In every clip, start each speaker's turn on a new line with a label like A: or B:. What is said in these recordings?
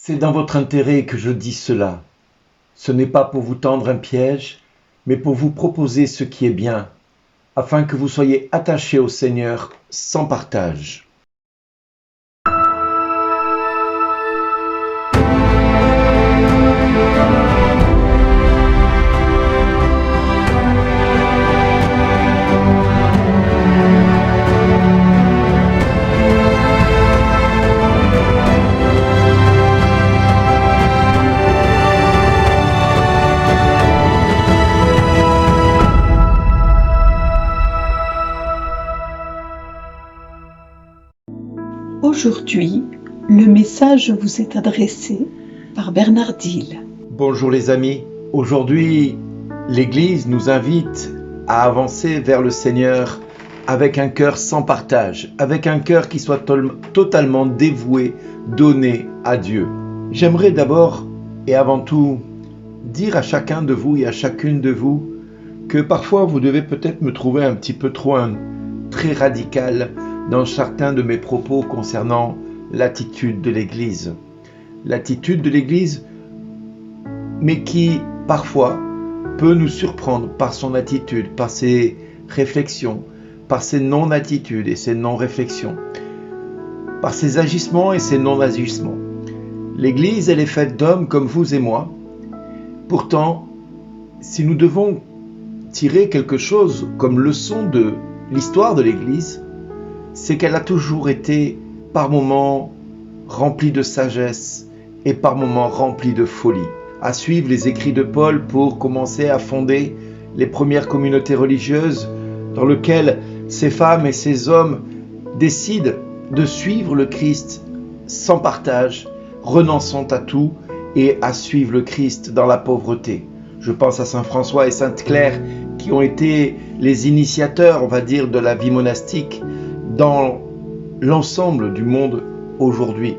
A: C'est dans votre intérêt que je dis cela. Ce n'est pas pour vous tendre un piège, mais pour vous proposer ce qui est bien, afin que vous soyez attachés au Seigneur sans partage.
B: Aujourd'hui, le message vous est adressé par Bernard Dille.
A: Bonjour les amis, aujourd'hui l'Église nous invite à avancer vers le Seigneur avec un cœur sans partage, avec un cœur qui soit totalement dévoué, donné à Dieu. J'aimerais d'abord et avant tout dire à chacun de vous et à chacune de vous que parfois vous devez peut-être me trouver un petit peu trop très radical dans certains de mes propos concernant l'attitude de l'Église. L'attitude de l'Église, mais qui parfois peut nous surprendre par son attitude, par ses réflexions, par ses non-attitudes et ses non-réflexions, par ses agissements et ses non-agissements. L'Église, elle est faite d'hommes comme vous et moi. Pourtant, si nous devons tirer quelque chose comme leçon de l'histoire de l'Église, c'est qu'elle a toujours été par moments remplie de sagesse et par moments remplie de folie. À suivre les écrits de Paul pour commencer à fonder les premières communautés religieuses dans lesquelles ces femmes et ces hommes décident de suivre le Christ sans partage, renonçant à tout et à suivre le Christ dans la pauvreté. Je pense à Saint François et Sainte Claire qui ont été les initiateurs, on va dire, de la vie monastique dans l'ensemble du monde aujourd'hui.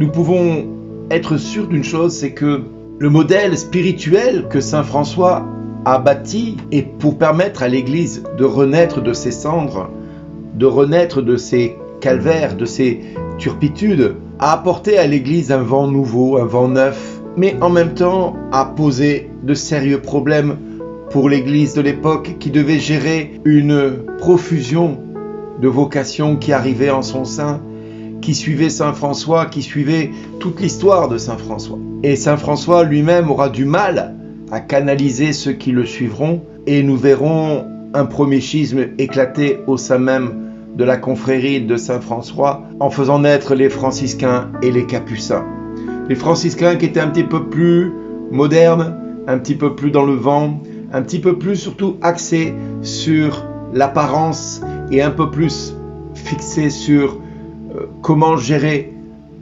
A: Nous pouvons être sûrs d'une chose, c'est que le modèle spirituel que Saint François a bâti et pour permettre à l'Église de renaître de ses cendres, de renaître de ses calvaires, de ses turpitudes, a apporté à l'Église un vent nouveau, un vent neuf, mais en même temps a posé de sérieux problèmes pour l'Église de l'époque qui devait gérer une profusion de vocations qui arrivaient en son sein, qui suivaient Saint François, qui suivaient toute l'histoire de Saint François. Et Saint François lui-même aura du mal à canaliser ceux qui le suivront, et nous verrons un premier schisme éclater au sein même de la confrérie de Saint François, en faisant naître les franciscains et les capucins. Les franciscains qui étaient un petit peu plus modernes, un petit peu plus dans le vent, un petit peu plus surtout axés sur l'apparence et un peu plus fixés sur comment gérer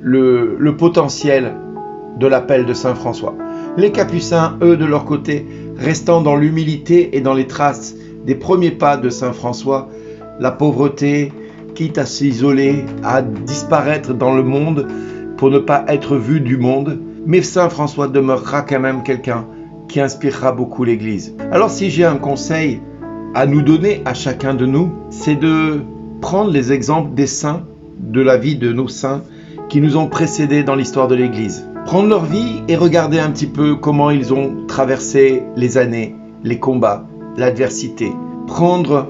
A: le potentiel de l'appel de Saint François. Les capucins, eux, de leur côté, restant dans l'humilité et dans les traces des premiers pas de Saint François, la pauvreté, quitte à s'isoler, à disparaître dans le monde pour ne pas être vu du monde, mais Saint François demeurera quand même quelqu'un qui inspirera beaucoup l'Église. Alors si j'ai un conseil à nous donner à chacun de nous, c'est de prendre les exemples des saints, de la vie de nos saints qui nous ont précédés dans l'histoire de l'Église. Prendre leur vie et regarder un petit peu comment ils ont traversé les années, les combats, l'adversité. Prendre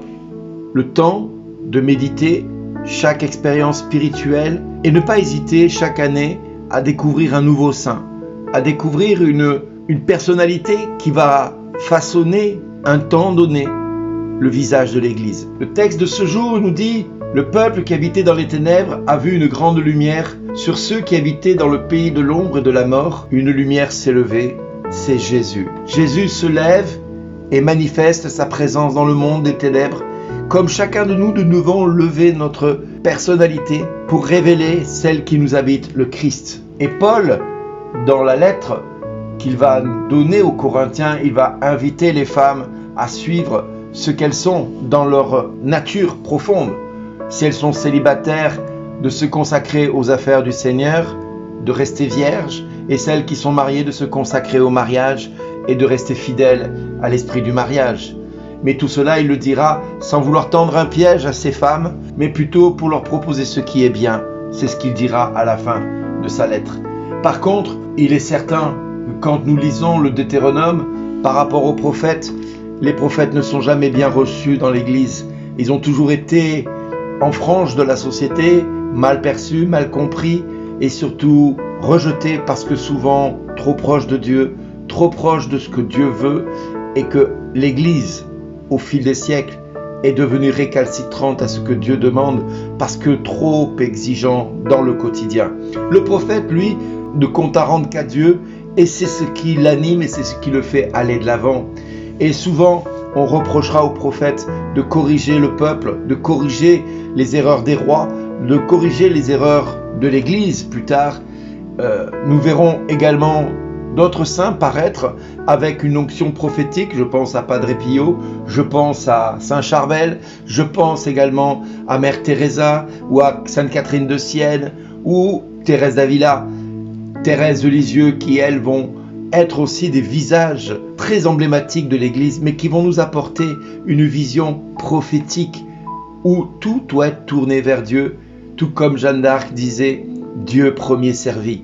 A: le temps de méditer chaque expérience spirituelle et ne pas hésiter chaque année à découvrir un nouveau saint, à découvrir une personnalité qui va façonner un temps donné le visage de l'Église. Le texte de ce jour nous dit « Le peuple qui habitait dans les ténèbres a vu une grande lumière. Sur ceux qui habitaient dans le pays de l'ombre et de la mort, une lumière s'est levée, c'est Jésus. » Jésus se lève et manifeste sa présence dans le monde des ténèbres. Comme chacun de nous devons lever notre personnalité pour révéler celle qui nous habite, le Christ. Et Paul, dans la lettre qu'il va donner aux Corinthiens, il va inviter les femmes à suivre ce qu'elles sont dans leur nature profonde. Si elles sont célibataires, de se consacrer aux affaires du Seigneur, de rester vierges, et celles qui sont mariées, de se consacrer au mariage et de rester fidèles à l'esprit du mariage. Mais tout cela, il le dira sans vouloir tendre un piège à ces femmes, mais plutôt pour leur proposer ce qui est bien. C'est ce qu'il dira à la fin de sa lettre. Par contre, il est certain que quand nous lisons le Deutéronome, par rapport aux prophètes, les prophètes ne sont jamais bien reçus dans l'Église. Ils ont toujours été en frange de la société, mal perçus, mal compris et surtout rejetés parce que souvent trop proches de Dieu, trop proches de ce que Dieu veut et que l'Église, au fil des siècles, est devenue récalcitrante à ce que Dieu demande parce que trop exigeant dans le quotidien. Le prophète, lui, ne compte à rendre qu'à Dieu et c'est ce qui l'anime et c'est ce qui le fait aller de l'avant. Et souvent, on reprochera au prophète de corriger le peuple, de corriger les erreurs des rois, de corriger les erreurs de l'Église plus tard. Nous verrons également d'autres saints paraître avec une onction prophétique. Je pense à Padre Pio, je pense à Saint Charbel, je pense également à Mère Teresa ou à Sainte Catherine de Sienne ou Thérèse d'Avila, Thérèse de Lisieux, qui elles vont être aussi des visages très emblématiques de l'Église, mais qui vont nous apporter une vision prophétique où tout doit être tourné vers Dieu, tout comme Jeanne d'Arc disait « Dieu premier servi ».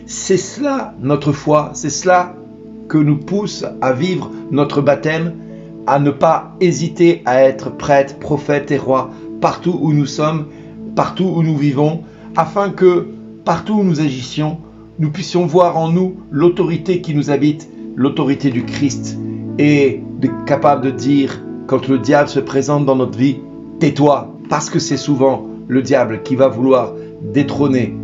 A: C'est cela notre foi, c'est cela que nous pousse à vivre notre baptême, à ne pas hésiter à être prêtre, prophète et roi partout où nous sommes, partout où nous vivons, afin que partout où nous agissions, nous puissions voir en nous l'autorité qui nous habite, l'autorité du Christ, et d'être capable de dire, quand le diable se présente dans notre vie, tais-toi, parce que c'est souvent le diable qui va vouloir détrôner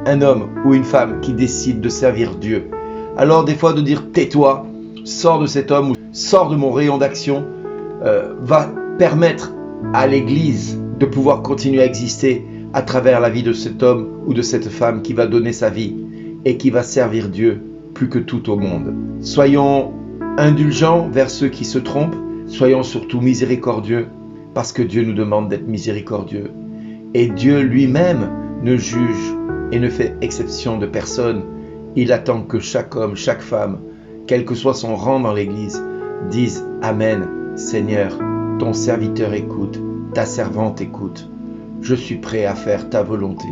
A: un homme ou une femme qui décide de servir Dieu. Alors des fois de dire tais-toi, sors de cet homme, ou sors de mon rayon d'action, va permettre à l'Église de pouvoir continuer à exister à travers la vie de cet homme ou de cette femme qui va donner sa vie et qui va servir Dieu plus que tout au monde. Soyons indulgents vers ceux qui se trompent, soyons surtout miséricordieux parce que Dieu nous demande d'être miséricordieux. Et Dieu lui-même ne juge et ne fait exception de personne. Il attend que chaque homme, chaque femme, quel que soit son rang dans l'Église, dise « Amen, Seigneur, ton serviteur écoute, ta servante écoute. Je suis prêt à faire ta volonté,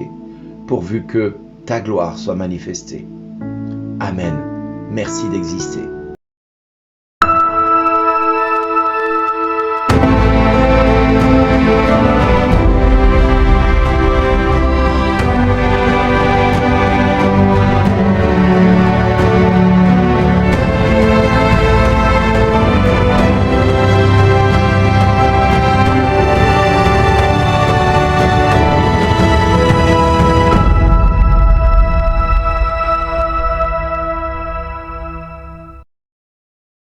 A: pourvu que ta gloire soit manifestée. Amen. Merci d'exister.